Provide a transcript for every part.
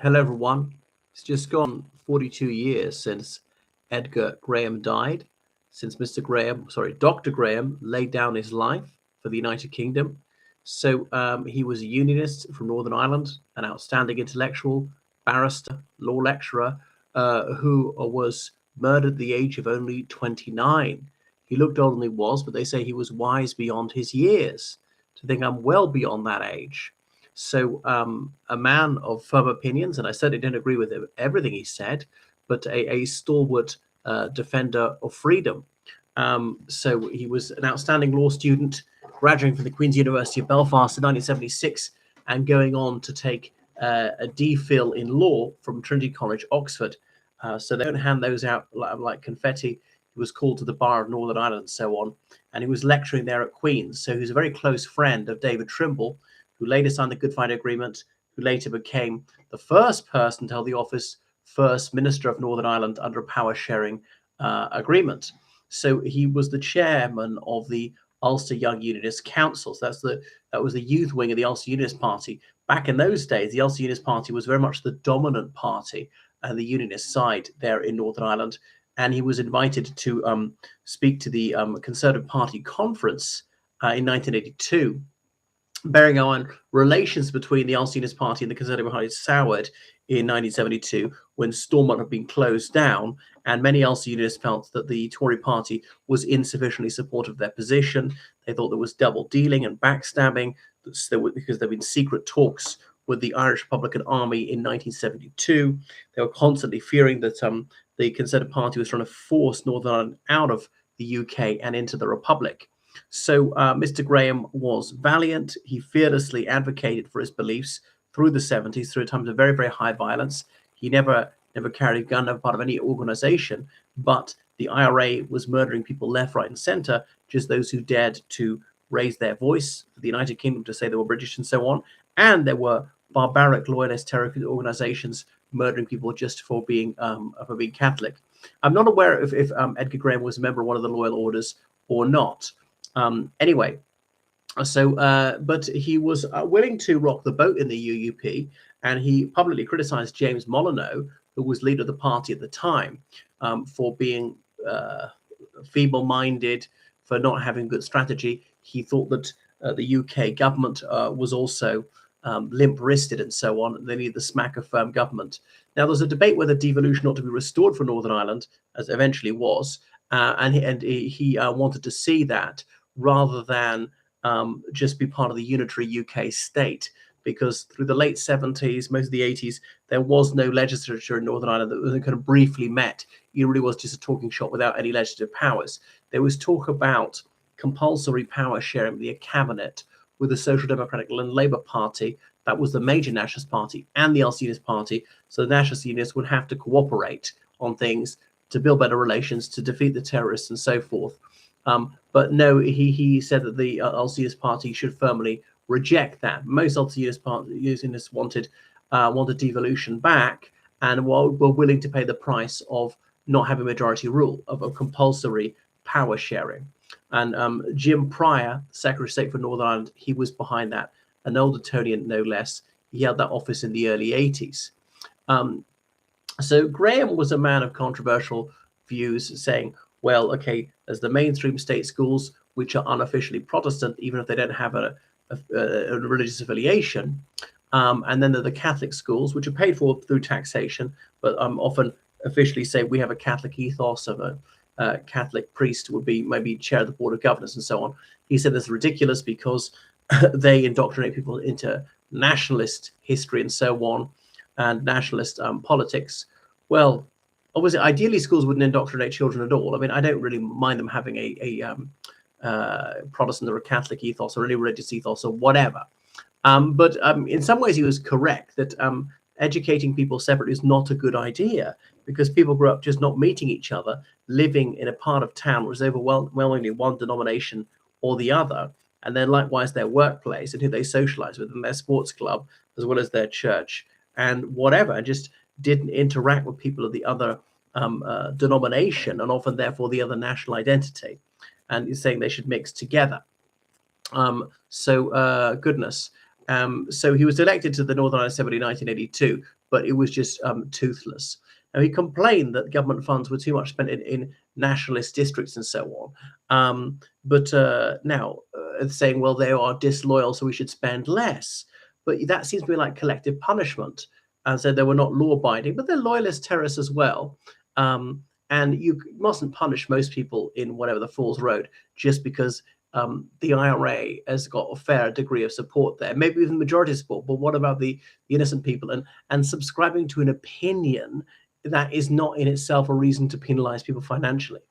Hello, everyone. It's just gone 42 years since Edgar Graham died, since Dr. Graham laid down his life for the United Kingdom. He was a unionist from Northern Ireland, an outstanding intellectual, barrister, law lecturer, who was murdered at the age of only 29. He looked older than he was, but they say he was wise beyond his years. To think I'm well beyond that age. A man of firm opinions, and I certainly don't agree with everything he said, but a stalwart defender of freedom. He was an outstanding law student, graduating from the Queen's University of Belfast in 1976, and going on to take a DPhil in law from Trinity College, Oxford. So they don't hand those out like confetti. He was called to the Bar of Northern Ireland and so on, and he was lecturing there at Queen's. So he was a very close friend of David Trimble, who later signed the Good Friday Agreement, who later became the first person to hold the office First Minister of Northern Ireland under a power-sharing agreement. So he was the chairman of the Ulster Young Unionist Council. So that was the youth wing of the Ulster Unionist Party. Back in those days, the Ulster Unionist Party was very much the dominant party and the Unionist side there in Northern Ireland. And he was invited to speak to the Conservative Party conference in 1982. Bearing on relations between the Ulster Unionist Party and the Conservative Party soured in 1972 when Stormont had been closed down, and many Ulster Unionists felt that the Tory party was insufficiently supportive of their position. They thought there was double dealing and backstabbing because there had been secret talks with the Irish Republican Army in 1972. They were constantly fearing that the Conservative Party was trying to force Northern Ireland out of the UK and into the Republic. So Mr. Graham was valiant. He fearlessly advocated for his beliefs through the 70s, through times of very, very high violence. He never carried a gun, never part of any organization, but the IRA was murdering people left, right, and center, just those who dared to raise their voice for the United Kingdom to say they were British and so on. And there were barbaric loyalist terrorist organizations murdering people just for being Catholic. I'm not aware if Edgar Graham was a member of one of the loyal orders or not. But he was willing to rock the boat in the UUP, and he publicly criticized James Molyneux, who was leader of the party at the time, for being feeble-minded, for not having good strategy. He thought that the UK government was also limp-wristed and so on. They needed the smack of firm government. Now, there's a debate whether devolution ought to be restored for Northern Ireland, as it eventually was, and he wanted to see that rather than just be part of the unitary UK state, because through the late 70s, most of the 80s, there was no legislature in Northern Ireland that kind of briefly met. It really was just a talking shop without any legislative powers. There was talk about compulsory power sharing with the cabinet with the Social Democratic and Labour Party. That was the major nationalist party and the Ulster Unionist Party. So the nationalist unionists would have to cooperate on things to build better relations, to defeat the terrorists and so forth. But no, he said that the Ulster Unionist Party should firmly reject that. Most Ulster Unionists wanted devolution back and were willing to pay the price of not having majority rule, of a compulsory power sharing. And Jim Pryor, Secretary of State for Northern Ireland, he was behind that, an old Etonian no less. He held that office in the early 80s. So Graham was a man of controversial views, saying, well, okay, there's the mainstream state schools, which are unofficially Protestant, even if they don't have a religious affiliation. And then there are the Catholic schools, which are paid for through taxation, but often officially say we have a Catholic ethos of a Catholic priest would be maybe chair of the board of governors and so on. He said this is ridiculous because they indoctrinate people into nationalist history and so on, and nationalist politics. Well, obviously, ideally, schools wouldn't indoctrinate children at all. I mean, I don't really mind them having a Protestant or a Catholic ethos or any religious ethos or whatever. But in some ways, he was correct that educating people separately is not a good idea, because people grew up just not meeting each other, living in a part of town where there's overwhelmingly one denomination or the other, and then likewise their workplace and who they socialize with and their sports club, as well as their church and whatever, and just didn't interact with people of the other denomination and often therefore the other national identity, and he's saying they should mix together. Goodness. So he was elected to the Northern Ireland Assembly in 1982, but it was just toothless. Now, he complained that government funds were too much spent in nationalist districts and so on. But now saying, well, they are disloyal, so we should spend less. But that seems to be like collective punishment. And so they were not law-abiding, but they're loyalist terrorists as well. And you mustn't punish most people in whatever the Falls Road just because the IRA has got a fair degree of support there, maybe even the majority support. But what about the innocent people? And subscribing to an opinion that is not in itself a reason to penalize people financially.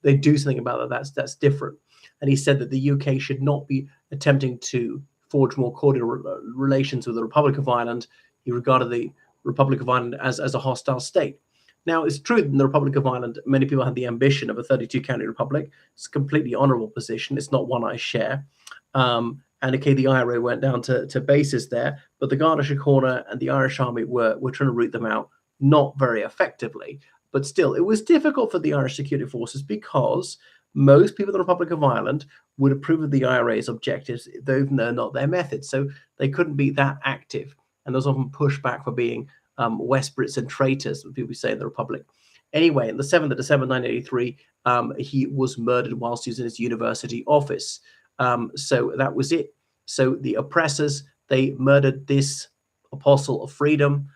They do something about that. That's different. And he said that the UK should not be attempting to forge more cordial relations with the Republic of Ireland. He regarded the Republic of Ireland as a hostile state. Now, it's true that in the Republic of Ireland, many people had the ambition of a 32-county republic. It's a completely honourable position. It's not one I share. And okay, the IRA went down to bases there, but the Garda Síochána and the Irish Army were trying to root them out, not very effectively. But still, it was difficult for the Irish security forces because most people in the Republic of Ireland would approve of the IRA's objectives, though even though not their methods. So they couldn't be that active. And there was often pushback for being West Brits and traitors, what people say in the Republic. Anyway, on the 7th of December 1983, he was murdered whilst he was in his university office. So that was it. So the oppressors, they murdered this apostle of freedom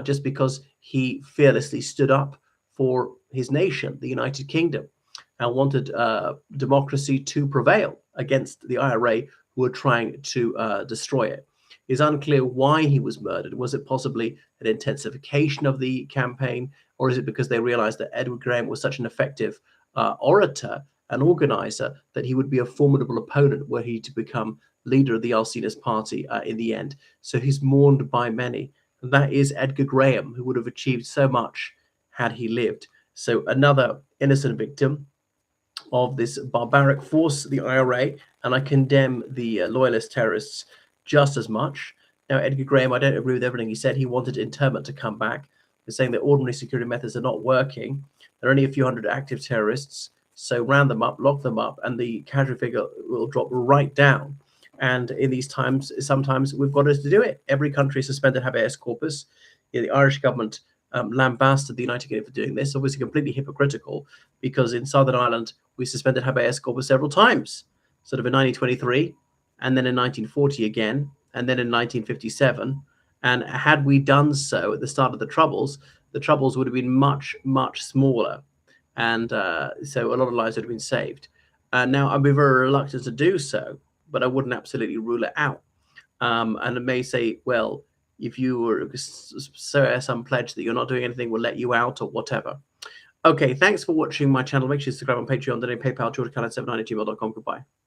just because he fearlessly stood up for his nation, the United Kingdom, and wanted democracy to prevail against the IRA, who were trying to destroy it. It's unclear why he was murdered. Was it possibly an intensification of the campaign, or is it because they realized that Edgar Graham was such an effective orator and organizer that he would be a formidable opponent were he to become leader of the Unionist Party in the end? So he's mourned by many. And that is Edgar Graham, who would have achieved so much had he lived. So another innocent victim of this barbaric force, the IRA, and I condemn the loyalist terrorists just as much. Now, Edgar Graham, I don't agree with everything he said. He wanted internment to come back. He's saying that ordinary security methods are not working. There are only a few hundred active terrorists, so round them up, lock them up, and the casualty figure will drop right down. And in these times, sometimes we've got to do it. Every country suspended habeas corpus. The Irish government lambasted the United Kingdom for doing this, obviously completely hypocritical, because in Southern Ireland, we suspended habeas corpus several times, sort of in 1923, and then in 1940 again, and then in 1957. And had we done so at the start of the Troubles would have been much, much smaller. And so a lot of lives would have been saved. Now, I'd be very reluctant to do so, but I wouldn't absolutely rule it out. And I may say, well, if you were some pledge that you're not doing anything, we'll let you out or whatever. Okay, thanks for watching my channel. Make sure you subscribe on Patreon, donate PayPal, georgecannon79@gmail.com. Goodbye.